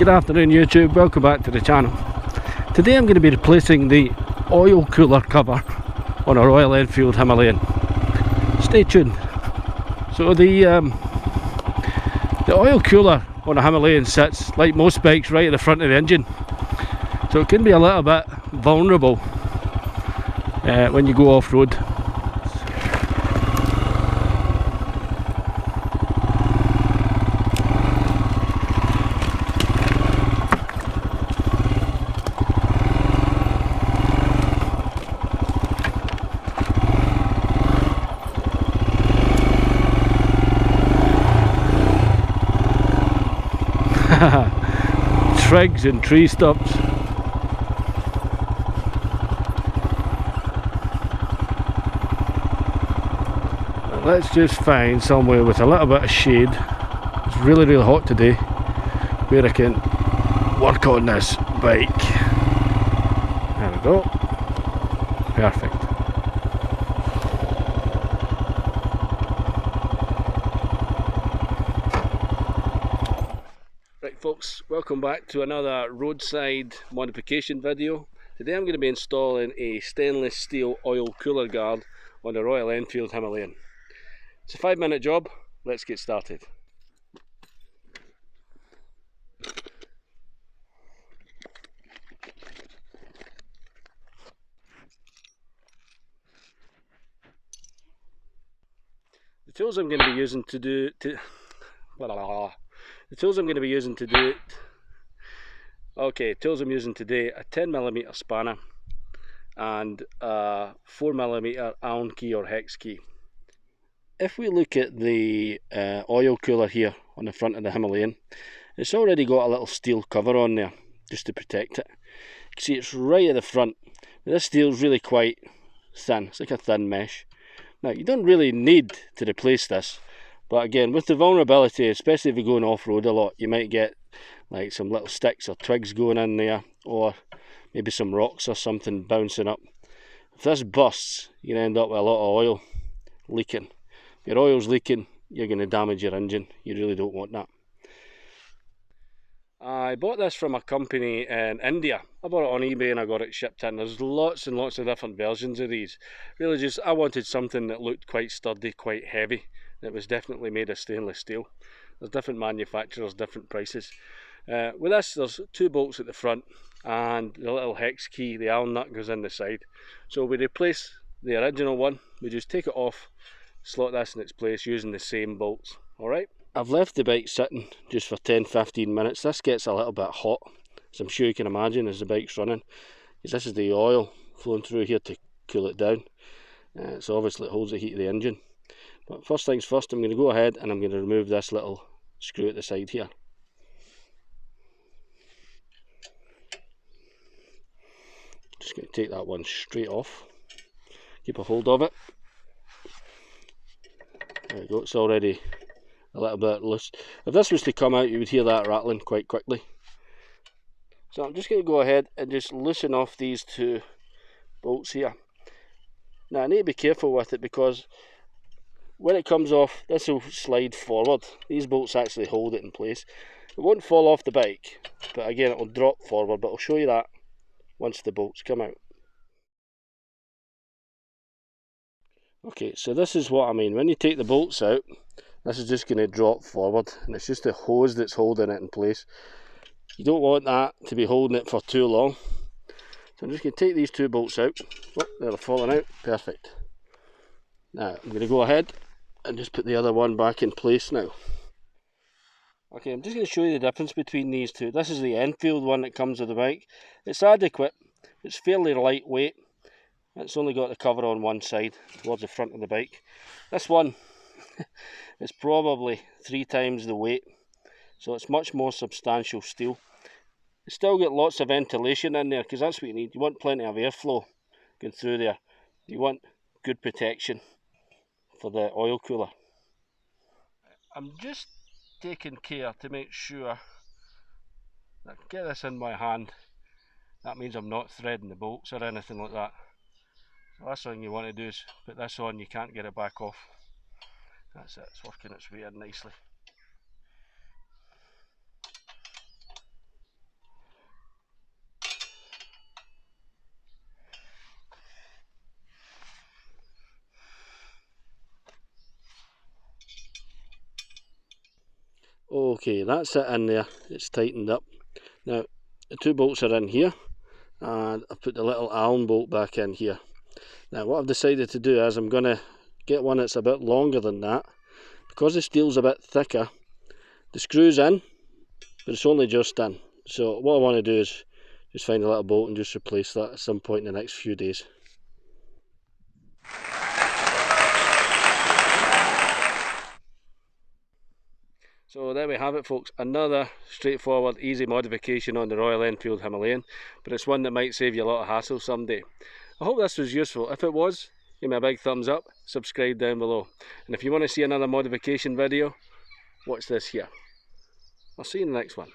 Good afternoon YouTube, welcome back to the channel. Today I'm going to be replacing the oil cooler cover on a Royal Enfield Himalayan. Stay tuned. So the oil cooler on a Himalayan sits, like most bikes, right at the front of the engine. So it can be a little bit vulnerable when you go off-road. Trigs and tree stumps. Let's just find somewhere with a little bit of shade. It's really hot today, where I can work on this bike. There we go. Perfect. Right folks, welcome back to another roadside modification video. Today I'm going to be installing a stainless steel oil cooler guard on the Royal Enfield Himalayan. It's a 5-minute job, let's get started. The tools I'm going to be using to do it, the tools I'm going to be using to do it, tools I'm using today, a 10mm spanner and a 4mm Allen key or hex key. If we look at the oil cooler here on the front of the Himalayan, it's already got a little steel cover on there just to protect it. You can see it's right at the front. This steel's really quite thin, it's like a thin mesh. Now you don't really need to replace this, but again with the vulnerability, especially if you're going off-road a lot, you might get like some little sticks or twigs going in there, or maybe some rocks or something bouncing up. If this bursts, you're going to end up with a lot of oil leaking. If your oil's leaking, you're going to damage your engine. You really don't want that. I bought this from a company in India. I bought it on eBay and I got it shipped in. There's lots and lots of different versions of these. Really just, I wanted something that looked quite sturdy, quite heavy. That was definitely made of stainless steel. There's different manufacturers, different prices. With this, there's 2 bolts at the front and the little hex key, the Allen nut goes in the side. So we replace the original one, we just take it off, slot this in its place using the same bolts. Alright, I've left the bike sitting just for 10-15 minutes. This gets a little bit hot, as I'm sure you can imagine, as the bike's running, because this is the oil flowing through here to cool it down. So obviously it holds the heat of the engine. But first things first, I'm going to go ahead and I'm going to remove this little screw at the side here. Just going to take that one straight off, keep a hold of it. There we go, it's already a little bit loose. If this was to come out, you would hear that rattling quite quickly. So I'm just going to go ahead and just loosen off these 2 bolts here. Now I need to be careful with it because when it comes off, this will slide forward. These bolts actually hold it in place. It won't fall off the bike, but again it will drop forward, but I'll show you that once the bolts come out. Okay, so this is what I mean. When you take the bolts out, this is just going to drop forward, and it's just the hose that's holding it in place. You don't want that to be holding it for too long. So I'm just going to take these 2 bolts out. Oh, they're falling out. Perfect. Now I'm going to go ahead and just put the other one back in place now. Okay, I'm just going to show you the difference between these 2. This is the Enfield one that comes with the bike. It's adequate. It's fairly lightweight. It's only got the cover on one side towards the front of the bike. This one is probably 3 times the weight, so it's much more substantial steel. It's still got lots of ventilation in there because that's what you need. You want plenty of airflow going through there. You want good protection for the oil cooler. I'm just taking care to make sure that I get this in my hand. That means I'm not threading the bolts or anything like that. The last thing you want to do is put this on, you can't get it back off. That's it, it's working its way in nicely. Okay, that's it in there, it's tightened up. Now the two bolts are in here, and I've put the little Allen bolt back in here. Now what I've decided to do is I'm going to get one that's a bit longer than that. Because the steel's a bit thicker, the screw's in, but it's only just in. So what I want to do is just find a little bolt and just replace that at some point in the next few days. So there we have it, folks, another straightforward easy modification on the Royal Enfield Himalayan, but it's one that might save you a lot of hassle someday. I hope this was useful. If it was, give me a big thumbs up, subscribe down below, and if you want to see another modification video, watch this here. I'll see you in the next one.